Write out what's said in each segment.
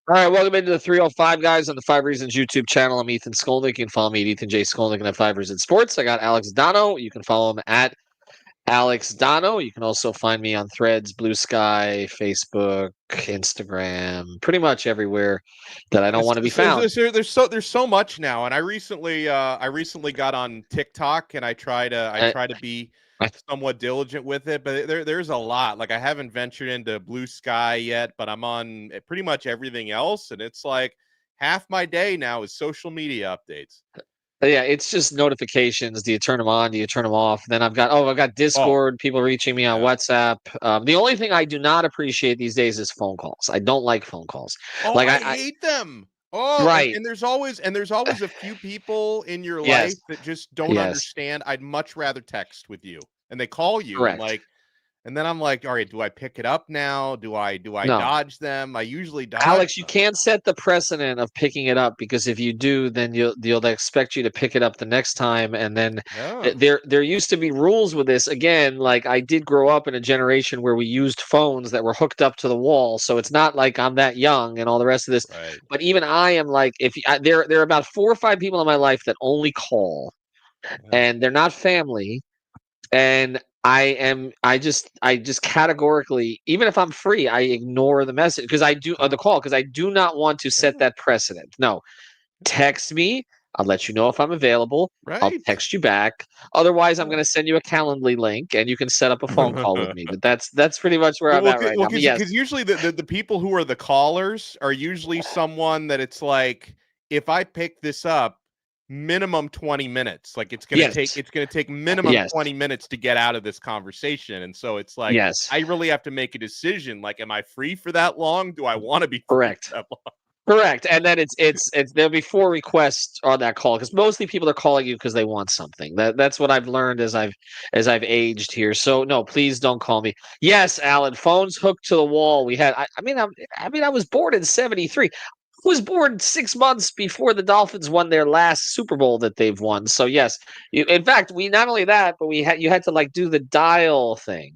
All right, welcome into the 305 guys on the 5 Reasons YouTube channel. I'm Ethan Skolinick. You can follow me at Ethan J. Skolinick and at 5 Reasons Sports. I got Alex Donno. You can follow him at Alex Donno. You can also find me on Threads, Blue Sky, Facebook, Instagram, pretty much everywhere that I don't want to be found. There's so much now, and I recently got on TikTok, and I try to be somewhat diligent with it, but there's a lot. Like, I haven't ventured into Blue Sky yet, but I'm on pretty much everything else, and it's like half my day now is social media updates. Yeah, it's just notifications. Do you turn them on? Do you turn them off? Then I've got Discord, people reaching me on WhatsApp. The only thing I do not appreciate these days is phone calls. I don't like phone calls. Oh, like I hate them. Oh, right. And there's always a few people in your life that just don't understand. I'd much rather text with you, and they call you. Correct. And then I'm like, all right, do I pick it up now? Do I No. dodge them? I usually dodge Alex, them. you can't set the precedent of picking it up, because if you do, then they'll expect you to pick it up the next time. And then there used to be rules with this. Again, like, I did grow up in a generation where we used phones that were hooked up to the wall, so it's not like I'm that young and all the rest of this. Right. But even I am like, there are about 4 or 5 people in my life that only call, and they're not family, and I just categorically, even if I'm free, I ignore the message because the call, because I do not want to set that precedent. No, text me. I'll let you know if I'm available. Right. I'll text you back. Otherwise, I'm going to send you a Calendly link, and you can set up a phone call with me. But that's pretty much where I'm at right now. Because usually the people who are the callers are usually someone that it's like, if I pick this up, minimum 20 minutes. Like, it's gonna take minimum 20 minutes to get out of this conversation. And so it's like, I really have to make a decision. Like, am I free for that long? Do I want to be free for that long? Correct. And then it's there'll be 4 requests on that call, because mostly people are calling you because they want something. That's what I've learned as I've aged here. So no, please don't call me. Yes, Alan, phones hooked to the wall. We had. I was born in '73. I was born 6 months before the Dolphins won their last Super Bowl that they've won. So yes, in fact, we not only that, but you had to like do the dial thing.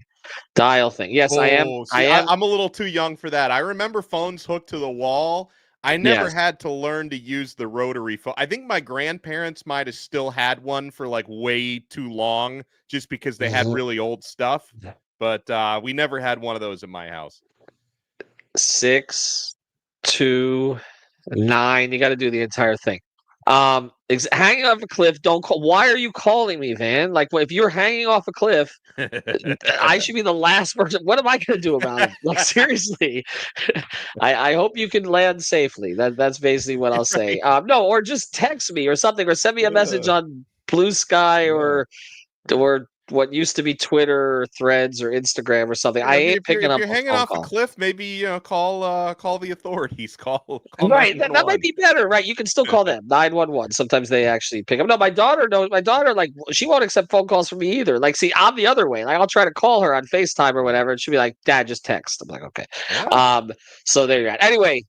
Yes, I am. I'm a little too young for that. I remember phones hooked to the wall. I never had to learn to use the rotary phone. I think my grandparents might have still had one for like way too long, just because they had really old stuff. But we never had one of those in my house. 6, 2, 9. You got to do the entire thing. Hanging off a cliff. Don't call. Why are you calling me, Van? Like, if you're hanging off a cliff, I should be the last person. What am I going to do about it? Like, seriously. I hope you can land safely. That's basically what I'll say. No, or just text me or something, or send me a message on Blue Sky or what used to be Twitter or Threads or Instagram or something. I ain't picking up. If you're hanging off a cliff, maybe call the authorities. Call right. That might be better, right? You can still call them 911. Sometimes they actually pick up. No, my daughter knows. My daughter, like, she won't accept phone calls from me either. Like, see, I'm the other way. Like, I'll try to call her on FaceTime or whatever, and she'll be like, "Dad, just text." I'm like, okay. So there you're at. Anyway,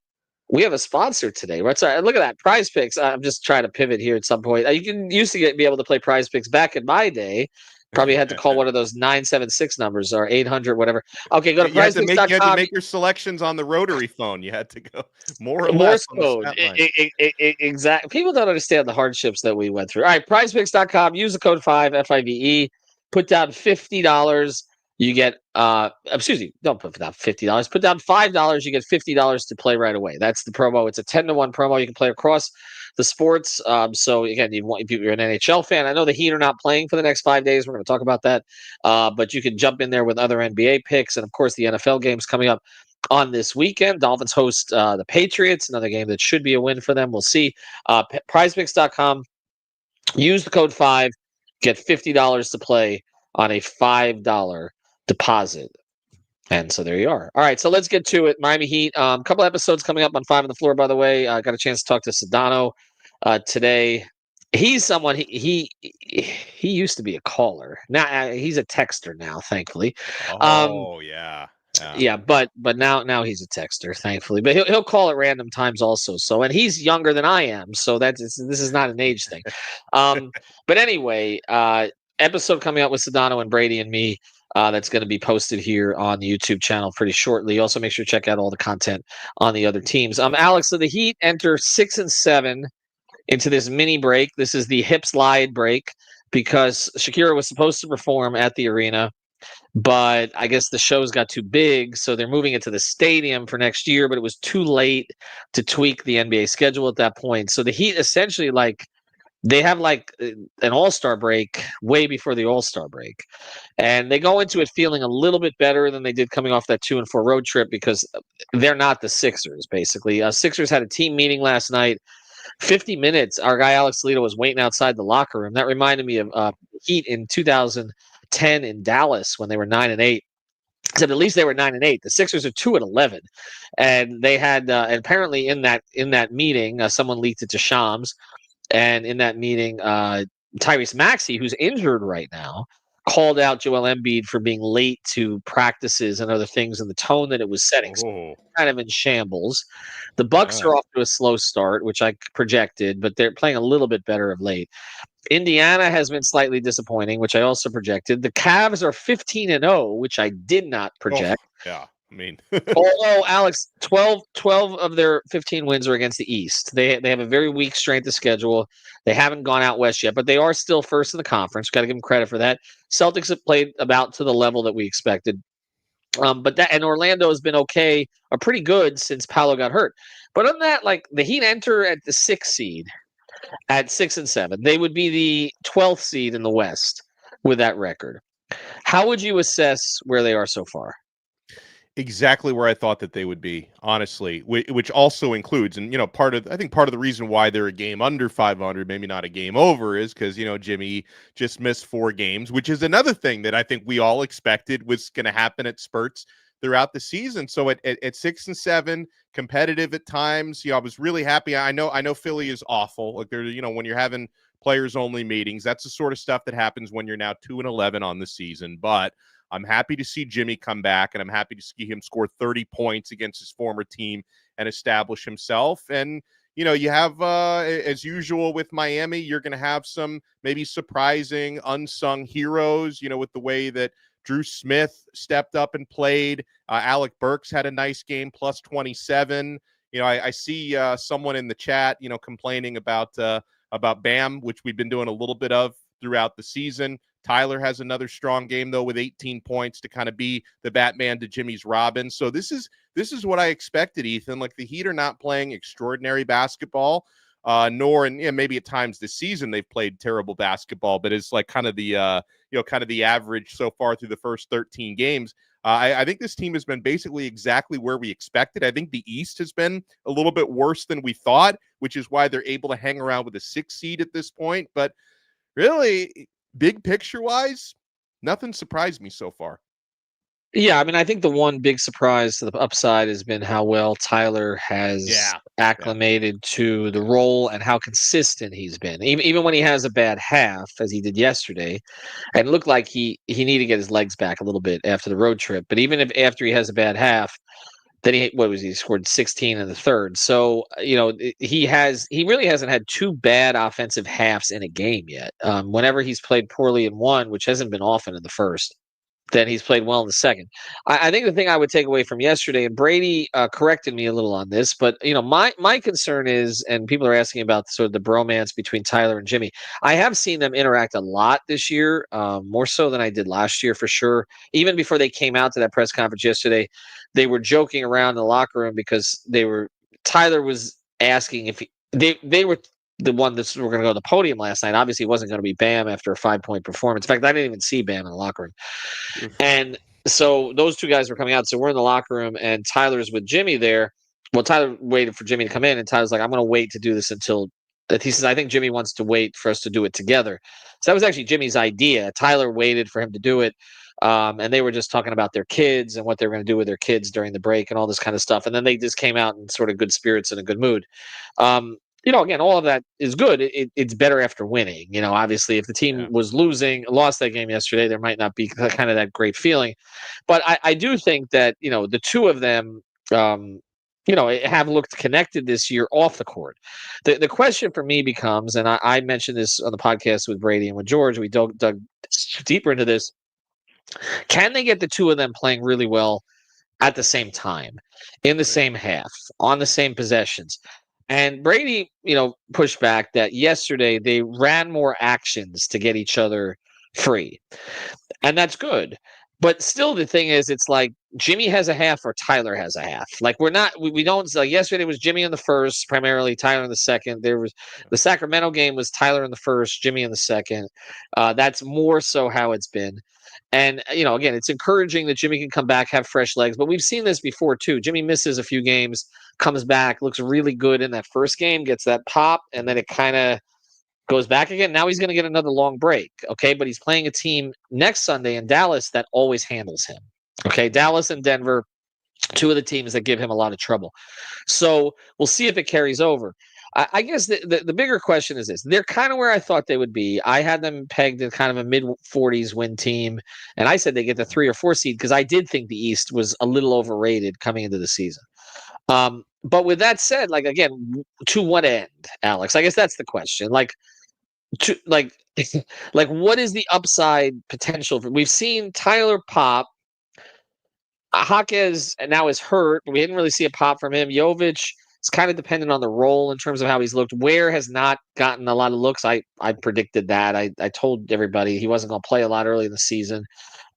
we have a sponsor today. Right? So look at that, PrizePicks. I'm just trying to pivot here at some point. You used to be able to play PrizePicks back in my day. Probably had to call one of those 976 numbers or 800, whatever. Okay, go to PrizePicks.com. You had to make your selections on the rotary phone. You had to go more or less code. Exactly. People don't understand the hardships that we went through. All right, PrizePicks.com. Use the code 5 FIVE. Put down $50. You get excuse me, don't put down $50. Put down $5. You get $50 to play right away. That's the promo. It's a 10-to-1 promo. You can play across the sports. So again, if you're an NHL fan, I know the Heat are not playing for the next 5 days. We're going to talk about that. But you can jump in there with other NBA picks, and of course the NFL games coming up on this weekend. Dolphins host the Patriots, another game that should be a win for them. We'll see. PrizePicks.com. Use the code 5. Get $50 to play on a $5 deposit. And so there you are. All right, so let's get to it. Miami Heat. A couple episodes coming up on 5 on the Floor, by the way. I got a chance to talk to Donno today. He's someone, he used to be a caller. Now he's a texter now, thankfully. Yeah, but now he's a texter, thankfully. But he'll call at random times also. So, and he's younger than I am, so this is not an age thing. But anyway, episode coming out with Sedano and Brady and me. that's going to be posted here on the YouTube channel pretty shortly. Also, make sure to check out all the content on the other teams. Alex, so the Heat enter 6-7 into this mini break. This is the hip slide break because Shakira was supposed to perform at the arena, but I guess the shows got too big, so they're moving it to the stadium for next year, but it was too late to tweak the NBA schedule at that point. So the Heat essentially, like, they have like an all-star break way before the all-star break. And they go into it feeling a little bit better than they did coming off that 2-4 road trip because they're not the Sixers, basically. Sixers had a team meeting last night. 50 minutes, our guy Alex Toledo was waiting outside the locker room. That reminded me of Heat in 2010 in Dallas when they were 9-8. Except at least they were 9-8. The Sixers are 2-11, and they had and apparently in that meeting, someone leaked it to Shams, and in that meeting, Tyrese Maxey, who's injured right now, called out Joel Embiid for being late to practices and other things, and the tone that it was setting. So kind of in shambles. The Bucks are off to a slow start, which I projected, but they're playing a little bit better of late. Indiana has been slightly disappointing, which I also projected. The Cavs are 15-0, which I did not project. Yeah, I mean, although Alex, 12 of their 15 wins are against the East. They have a very weak strength of schedule. They haven't gone out west yet, but they are still first in the conference. Got to give them credit for that. Celtics have played about to the level that we expected. But Orlando has been okay, or pretty good since Paolo got hurt. But other than that, like the Heat enter at the 6th seed at 6-7. They would be the 12th seed in the West with that record. How would you assess where they are so far? Exactly where I thought that they would be, honestly, which also includes, and part of the reason why they're a game under 500, maybe not a game over, is because Jimmy just missed 4 games, which is another thing that I think we all expected was going to happen at spurts throughout the season. So at 6-7, competitive at times, I was really happy. I know Philly is awful. Like they're when you're having players only meetings, that's the sort of stuff that happens when you're now 2-11 on the season, but I'm happy to see Jimmy come back, and I'm happy to see him score 30 points against his former team and establish himself. And, you have, as usual with Miami, you're going to have some maybe surprising unsung heroes, with the way that Dru Smith stepped up and played. Alec Burks had a nice game, plus 27. I see someone in the chat, complaining about Bam, which we've been doing a little bit of throughout the season. Tyler has another strong game, though, with 18 points to kind of be the Batman to Jimmy's Robin. So this is what I expected, Ethan. Like the Heat are not playing extraordinary basketball, nor, and maybe at times this season they've played terrible basketball, but it's like kind of the average so far through the first 13 games. I think this team has been basically exactly where we expected. I think the East has been a little bit worse than we thought, which is why they're able to hang around with a 6 seed at this point. But really, big picture wise, nothing surprised me so far. Yeah, I mean, I think the one big surprise to the upside has been how well Tyler has acclimated to the role and how consistent he's been. Even when he has a bad half, as he did yesterday, and it looked like he needed to get his legs back a little bit after the road trip. But even if after he has a bad half, then he scored 16 in the third. So, he really hasn't had 2 bad offensive halves in a game yet. Whenever he's played poorly in one, which hasn't been often in the first, then he's played well in the second. I think the thing I would take away from yesterday, and Brady corrected me a little on this, but my concern is, and people are asking about sort of the bromance between Tyler and Jimmy. I have seen them interact a lot this year, more so than I did last year for sure. Even before they came out to that press conference yesterday, they were joking around in the locker room because Tyler was asking if they were the one that were going to go to the podium last night. Obviously, it wasn't going to be Bam after a 5-point performance. In fact, I didn't even see Bam in the locker room. And so those 2 guys were coming out. So we're in the locker room, and Tyler's with Jimmy there. Well, Tyler waited for Jimmy to come in, and Tyler's like, I'm going to wait to do this until – he says, I think Jimmy wants to wait for us to do it together. So that was actually Jimmy's idea. Tyler waited for him to do it. And they were just talking about their kids and what they were going to do with their kids during the break and all this kind of stuff. And then they just came out in sort of good spirits and a good mood. Again, all of that is good. It's better after winning. Obviously, if the team was lost that game yesterday, there might not be kind of that great feeling. But I do think that, the 2 of them, have looked connected this year off the court. The question for me becomes, and I mentioned this on the podcast with Brady and with George, we dug deeper into this. Can they get the two of them playing really well at the same time, in the same half, on the same possessions? And Brady, pushed back that yesterday they ran more actions to get each other free. And that's good. But still, the thing is, it's like Jimmy has a half or Tyler has a half. Like we don't like yesterday was Jimmy in the first, primarily Tyler in the second. There was the Sacramento game was Tyler in the first, Jimmy in the second. That's more so how it's been. And again, it's encouraging that Jimmy can come back, have fresh legs. But we've seen this before too. Jimmy misses a few games, comes back, looks really good in that first game, gets that pop, and then it kind of goes back again. Now he's going to get another long break. Okay. But he's playing a team next Sunday in Dallas that always handles him. Okay. Dallas and Denver, two of the teams that give him a lot of trouble. So we'll see if it carries over. I guess the bigger question is this. They're kind of where I thought they would be. I had them pegged at kind of a mid-40s win team. And I said they get the 3 or 4 seed because I did think the East was a little overrated coming into the season. But with that said, like, again, to what end, Alex? I guess that's the question. Like, what is the upside potential? We've seen Tyler pop. Jaquez now is hurt, but we didn't really see a pop from him. Jovic is kind of dependent on the role in terms of how he's looked. Ware has not gotten a lot of looks. I predicted that. I told everybody he wasn't going to play a lot early in the season.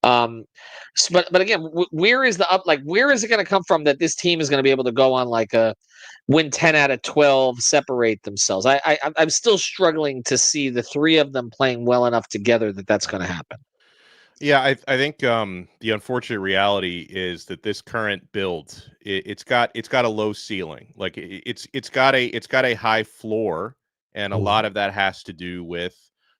But again, where is the up? Like, where is it going to come from that this team is going to be able to go on like a win 10 out of 12, separate themselves? I'm still struggling to see the three of them playing well enough together that's going to happen. Yeah, I think the unfortunate reality is that this current build it's got a low ceiling. Like it's got a high floor, and a lot of that has to do with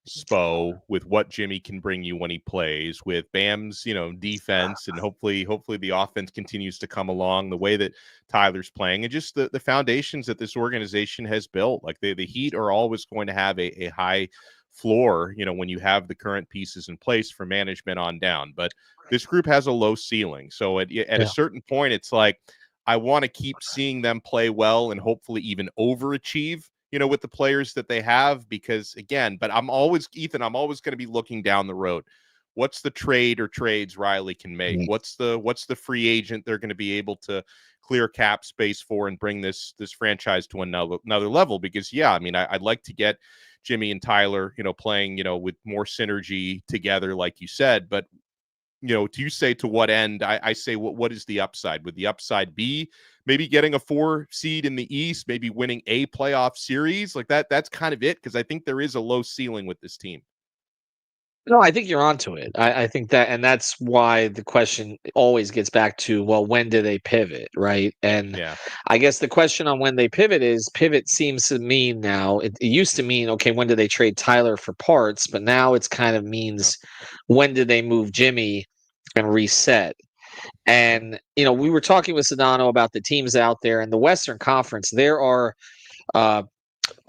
Spo, with what Jimmy can bring you when he plays, with Bam's defense, and hopefully the offense continues to come along the way that Tyler's playing, and just the foundations that this organization has built. Like the Heat are always going to have a high floor, when you have the current pieces in place for management on down. But this group has a low ceiling. So at a certain point, it's like, I want to keep seeing them play well and hopefully even overachieve, with the players that they have, because again, but I'm always going to be looking down the road. What's the trade or trades Riley can make? What's the free agent they're going to be able to clear cap space for and bring this franchise to another level? Because I'd like to get Jimmy and Tyler, playing, with more synergy together, like you said. But, do you say to what end? I say, what is the upside? Would the upside be maybe getting a 4 seed in the East, maybe winning a playoff series like that? That's kind of it, because I think there is a low ceiling with this team. No, I think you're onto it. I think that, and that's why the question always gets back to, well, when do they pivot, right? And I guess the question on when they pivot seems to mean now, it used to mean, okay, when do they trade Tyler for parts? But now it's kind of means, when do they move Jimmy and reset? And, we were talking with Donno about the teams out there in the Western Conference. There are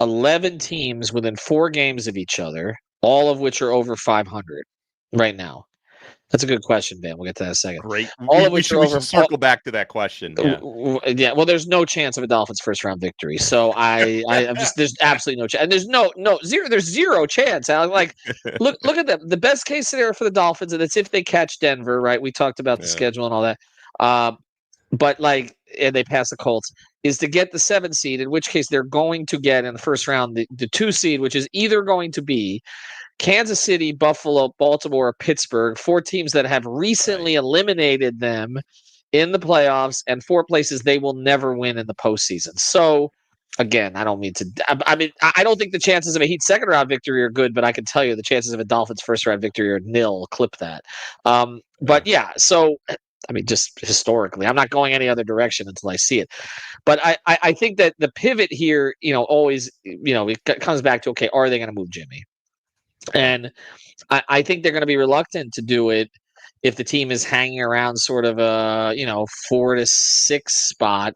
11 teams within 4 games of each other, all of which are over 500 right now. That's a good question, Ben. We'll get to that in a second. Great. We should circle back to that question. Yeah. Well, there's no chance of a Dolphins first round victory. So I'm just, there's absolutely no chance. And there's zero. There's zero chance. Like, look at them. The best case scenario for the Dolphins, and it's if they catch Denver, right? We talked about the schedule and all that. But and they pass the Colts, is to get the 7 seed, in which case they're going to get in the first round the 2 seed, which is either going to be Kansas City, Buffalo, Baltimore, or Pittsburgh, 4 teams that have recently eliminated them in the playoffs, and 4 places they will never win in the postseason. So, again, I don't mean to. I don't think the chances of a Heat second round victory are good, but I can tell you the chances of a Dolphins first round victory are nil. Clip that. But so. Just historically, I'm not going any other direction until I see it. But I think that the pivot here, always, it comes back to, okay, are they going to move Jimmy? And I think they're going to be reluctant to do it if the team is hanging around sort of a, 4 to 6 spot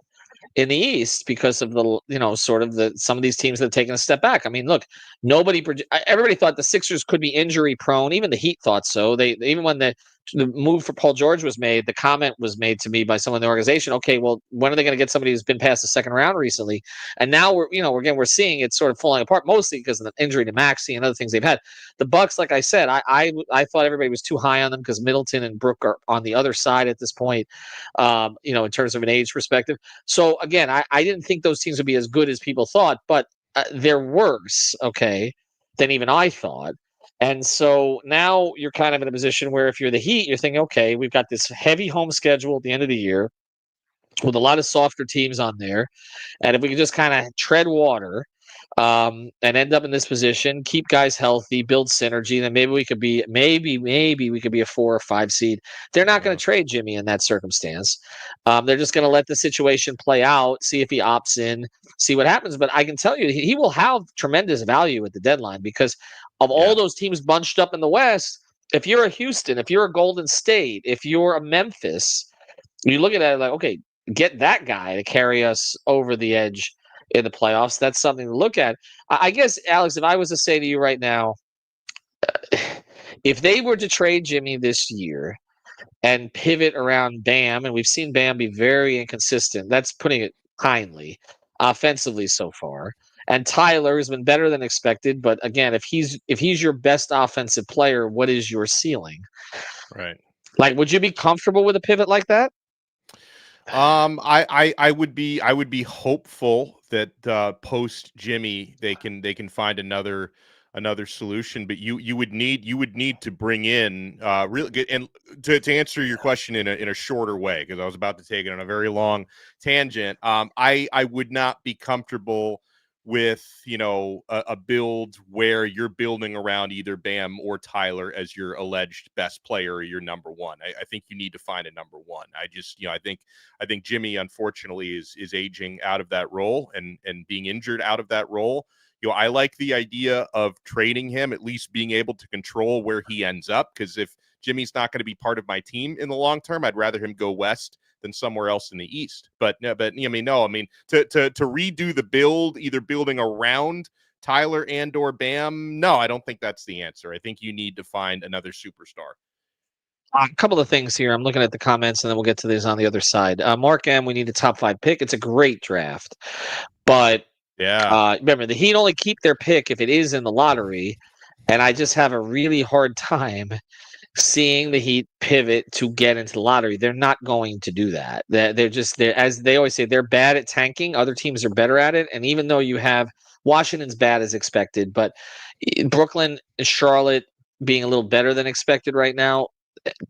in the East, because of the, some of these teams that have taken a step back. Look, everybody thought the Sixers could be injury prone. Even the Heat thought so. Even when the the move for Paul George was made, the comment was made to me by someone in the organization. Okay, well, when are they going to get somebody who's been past the second round recently? And now we're seeing it sort of falling apart, mostly because of the injury to Maxey and other things they've had. The Bucks, like I said, I thought everybody was too high on them because Middleton and Brook are on the other side at this point, in terms of an age perspective. So again, I didn't think those teams would be as good as people thought, but they're worse, okay, than even I thought. And so now you're kind of in a position where if you're the Heat, you're thinking, okay, we've got this heavy home schedule at the end of the year with a lot of softer teams on there. And if we can just kind of tread water and end up in this position, keep guys healthy, build synergy, then maybe we could be a 4 or 5 seed. They're not going to trade Jimmy in that circumstance. They're just going to let the situation play out, see if he opts in, see what happens. But I can tell you, he will have tremendous value at the deadline because of all those teams bunched up in the West. If you're a Houston, if you're a Golden State, if you're a Memphis, you look at it like, okay, get that guy to carry us over the edge in the playoffs. That's something to look at. I guess, Alex, if I was to say to you right now, if they were to trade Jimmy this year and pivot around Bam, and we've seen Bam be very inconsistent, that's putting it kindly, offensively so far. And Tyler has been better than expected, but again, if he's your best offensive player, what is your ceiling? Right. Like, would you be comfortable with a pivot like that? I would be hopeful that post Jimmy they can find another solution, but you would need to bring in really good. And to answer your question in a shorter way, because I was about to take it on a very long tangent, I would not be comfortable with a build where you're building around either Bam or Tyler as your alleged best player or your number one. I think you need to find a number one. I think Jimmy unfortunately is aging out of that role and being injured out of that role. I like the idea of trading him, at least being able to control where he ends up, because if Jimmy's not going to be part of my team in the long term, I'd rather him go west than somewhere else in the East. But to redo the build, either building around Tyler and or Bam, no, I don't think that's the answer. I think you need to find another superstar. A couple of things here. I'm looking at the comments, and then we'll get to these on the other side. Mark M, we need a top 5 pick. It's a great draft, but remember, the Heat only keep their pick if it is in the lottery, and I just have a really hard time seeing the Heat pivot to get into the lottery. They're not going to do that. They're as they always say, they're bad at tanking. Other teams are better at it. And even though you have Washington's bad as expected, but Brooklyn and Charlotte being a little better than expected right now.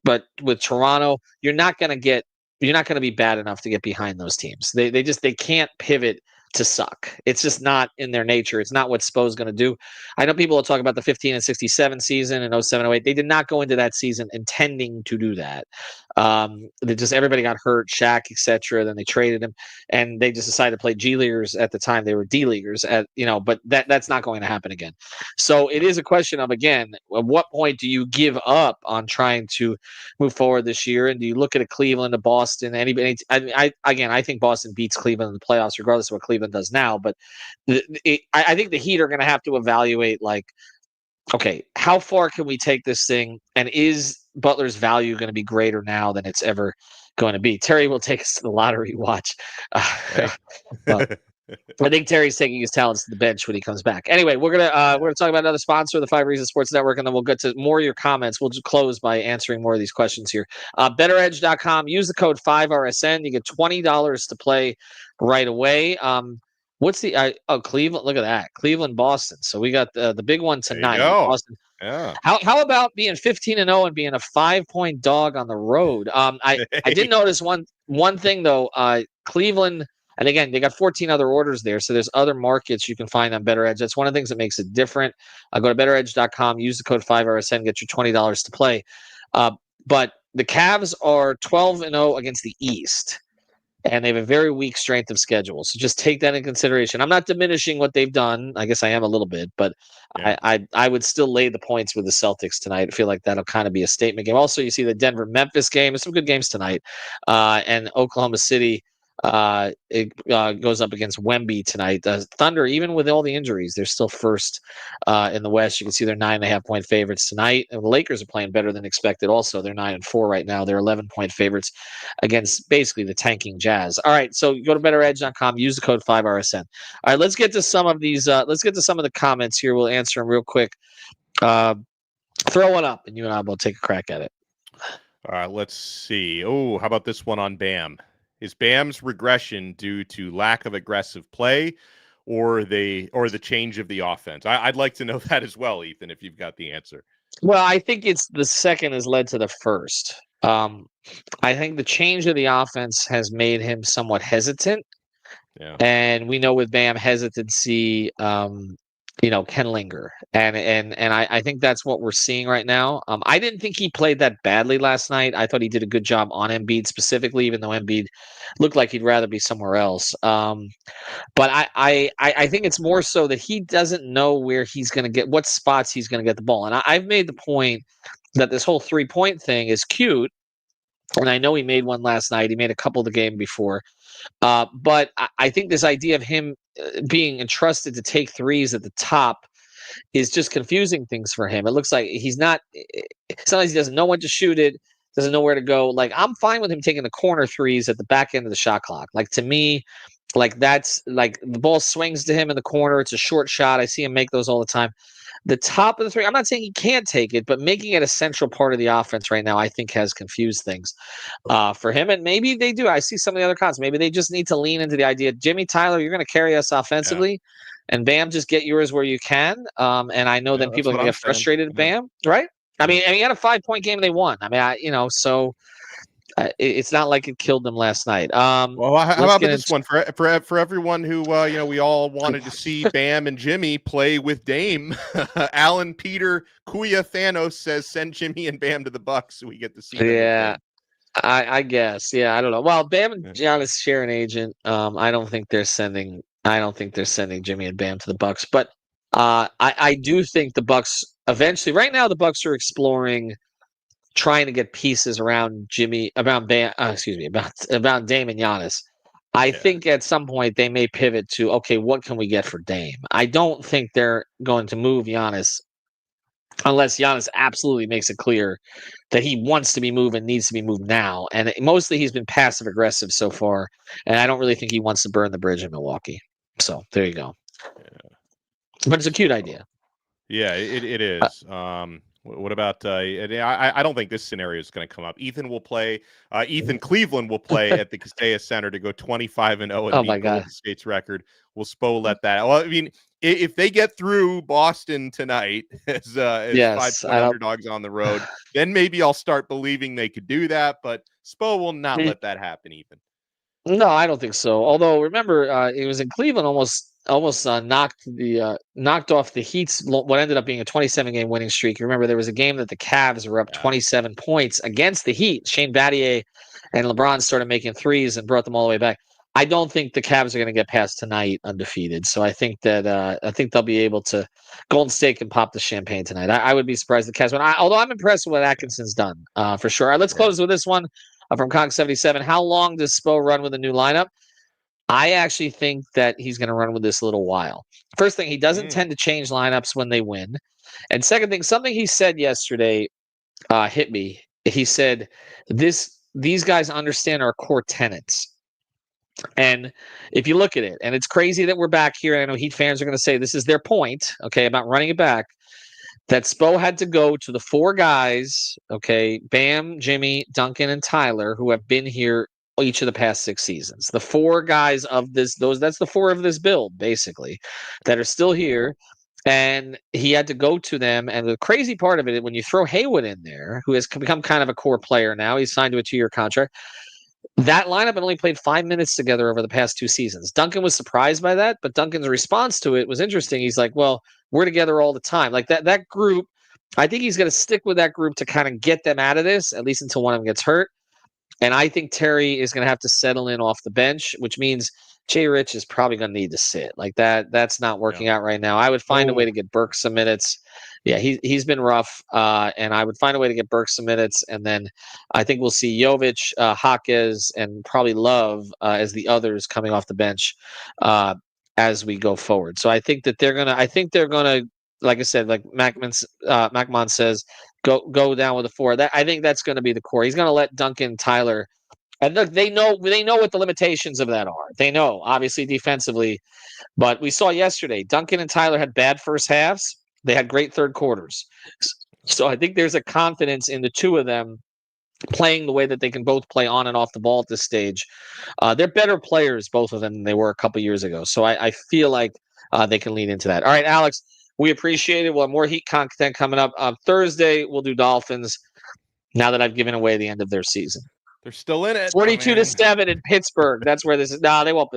But with Toronto, you're not going to be bad enough to get behind those teams. They can't pivot to suck. It's just not in their nature. It's not what Spo's going to do. I know people will talk about the 15 and 67 season and 07-08. They did not go into that season intending to do that. Everybody got hurt, Shaq, etc. Then they traded him, and they just decided to play G Leaguers at the time. They were D Leaguers but that's not going to happen again. So it is a question of, again, at what point do you give up on trying to move forward this year? And do you look at a Cleveland, a Boston, anybody? I think Boston beats Cleveland in the playoffs, regardless of what Cleveland does now. But I think the Heat are going to have to evaluate, like, okay, how far can we take this thing? And is Butler's value going to be greater now than it's ever going to be? Terry will take us to the lottery watch. But I think Terry's taking his talents to the bench when he comes back. Anyway, we're gonna talk about another sponsor of the 5 Reasons Sports Network, and then we'll get to more of your comments. We'll just close by answering more of these questions here. BetterEdge.com. Use the code 5RSN. You get $20 to play right away. What's the Cleveland? Look at that, Cleveland, Boston. So we got the big one tonight. Boston. Yeah. How about being 15-0 and being a 5-point dog on the road? I did notice one thing though. Cleveland. And again, they got 14 other orders there, so there's other markets you can find on Better Edge. That's one of the things that makes it different. Go to BetterEdge.com, use the code 5RSN, get your $20 to play. But the Cavs are 12-0 against the East, and they have a very weak strength of schedule. So just take that in consideration. I'm not diminishing what they've done. I guess I am a little bit, but yeah. I would still lay the points with the Celtics tonight. I feel like that'll kind of be a statement game. Also, you see the Denver-Memphis game. There's some good games tonight, and Oklahoma City. It goes up against Wemby tonight. The Thunder, even with all the injuries, they're still first in the West. You can see they're 9.5-point favorites tonight. And the Lakers are playing better than expected. Also, they're 9-4 right now. They're 11-point favorites against basically the tanking Jazz. All right, so go to betteredge.com. Use the code 5RSN. All right, let's get to some of these. Let's get to some of the comments here. We'll answer them real quick. Throw one up, and you and I will take a crack at it. All right, let's see. Oh, how about this one on Bam? Is Bam's regression due to lack of aggressive play or the change of the offense? I'd like to know that as well, Ethan, if you've got the answer. Well, I think it's the second has led to the first. I think the change of the offense has made him somewhat hesitant. Yeah. And we know with Bam, hesitancy can linger. And I think that's what we're seeing right now. I didn't think he played that badly last night. I thought he did a good job on Embiid specifically, even though Embiid looked like he'd rather be somewhere else. But I think it's more so that he doesn't know where he's going to get, what spots he's going to get the ball. And I've made the point that this whole 3-point thing is cute. And I know he made one last night. He made a couple the game before. But I think this idea of him being entrusted to take threes at the top is just confusing things for him. It looks like sometimes he doesn't know when to shoot it, doesn't know where to go. Like, I'm fine with him taking the corner threes at the back end of the shot clock. Like, to me, like, that's like the ball swings to him in the corner. It's a short shot. I see him make those all the time. The top of the three, I'm not saying he can't take it, but making it a central part of the offense right now, I think has confused things for him. And maybe they do. I see some of the other cons. Maybe they just need to lean into the idea, Jimmy, Tyler, you're going to carry us offensively, and Bam, just get yours where you can. And I know then people are going to get frustrated at Bam, right? I mean, he had a 5-point game and they won. I mean, so it's not like it killed them last night. Well, how about this one for everyone who we all wanted to see Bam and Jimmy play with Dame? Alan Peter Kuya Thanos says send Jimmy and Bam to the Bucks so we get to see them. Yeah, I guess. Yeah, I don't know. Well, Bam and Giannis share an agent. I don't think they're sending Jimmy and Bam to the Bucks, but I do think the Bucks eventually. Right now, the Bucks are exploring trying to get pieces around about Dame and Giannis. I think at some point they may pivot to, okay, what can we get for Dame? I don't think they're going to move Giannis unless Giannis absolutely makes it clear that he wants to be moved and needs to be moved now. And mostly he's been passive aggressive so far, and I don't really think he wants to burn the bridge in Milwaukee. So there you go. Yeah. But it's a cute idea. Yeah, it is. What about? I don't think this scenario is going to come up. Ethan Cleveland will play at the Kaseya Center to go 25-0 and beat Golden State's record. Will Spo let that? Well, I mean, if they get through Boston tonight as 5-point underdogs on the road, then maybe I'll start believing they could do that. But Spo will not let that happen, Ethan. No, I don't think so. Although remember, it was in Cleveland almost knocked off the Heat's what ended up being a 27-game winning streak. You remember there was a game that the Cavs were up 27 points against the Heat. Shane Battier and LeBron started making threes and brought them all the way back. I don't think the Cavs are going to get past tonight undefeated. So I think that they'll be able to. Golden State can pop the champagne tonight. I would be surprised if the Cavs win. Although I'm impressed with what Atkinson's done for sure. All right, let's close with this one from Conk77. How long does Spo run with a new lineup? I actually think that he's going to run with this a little while. First thing, he doesn't tend to change lineups when they win. And second thing, something he said yesterday hit me. He said, these guys understand our core tenets. And if you look at it, and it's crazy that we're back here, and I know Heat fans are going to say this is their point, okay, about running it back, that Spo had to go to the 4 guys, okay, Bam, Jimmy, Duncan, and Tyler, who have been here each of the past 6 seasons. The 4 guys of that's the 4 of this build, basically, that are still here. And he had to go to them. And the crazy part of it, when you throw Haywood in there, who has become kind of a core player now, he's signed to a 2-year contract. That lineup had only played 5 minutes together over the past 2 seasons. Duncan was surprised by that, but Duncan's response to it was interesting. He's like, well, we're together all the time. Like that group, I think he's going to stick with that group to kind of get them out of this, at least until one of them gets hurt. And I think Terry is going to have to settle in off the bench, which means Jay Rich is probably going to need to sit like that. That's not working out right now. I would find a way to get Burke some minutes. Yeah, he's been rough, and I would find a way to get Burke some minutes, and then I think we'll see Jovic, Jaquez, and probably Love as the others coming off the bench as we go forward. So I think that they're gonna. Like I said, like McMahon says, go down with a 4. I think that's going to be the core. He's going to let Duncan, Tyler. And look, they know what the limitations of that are. They know, obviously, defensively. But we saw yesterday, Duncan and Tyler had bad first halves. They had great third quarters. So I think there's a confidence in the two of them playing the way that they can both play on and off the ball at this stage. They're better players, both of them, than they were a couple years ago. So I feel like they can lean into that. All right, Alex, we appreciate it. We'll have more Heat content coming up. On Thursday, we'll do Dolphins now that I've given away the end of their season. They're still in it. 42-7 in Pittsburgh. That's where this is. No, they won't.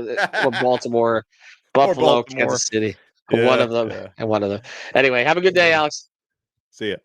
Baltimore, Buffalo, Kansas City. One of them. And one of them. Anyway, have a good day, Alex. See ya.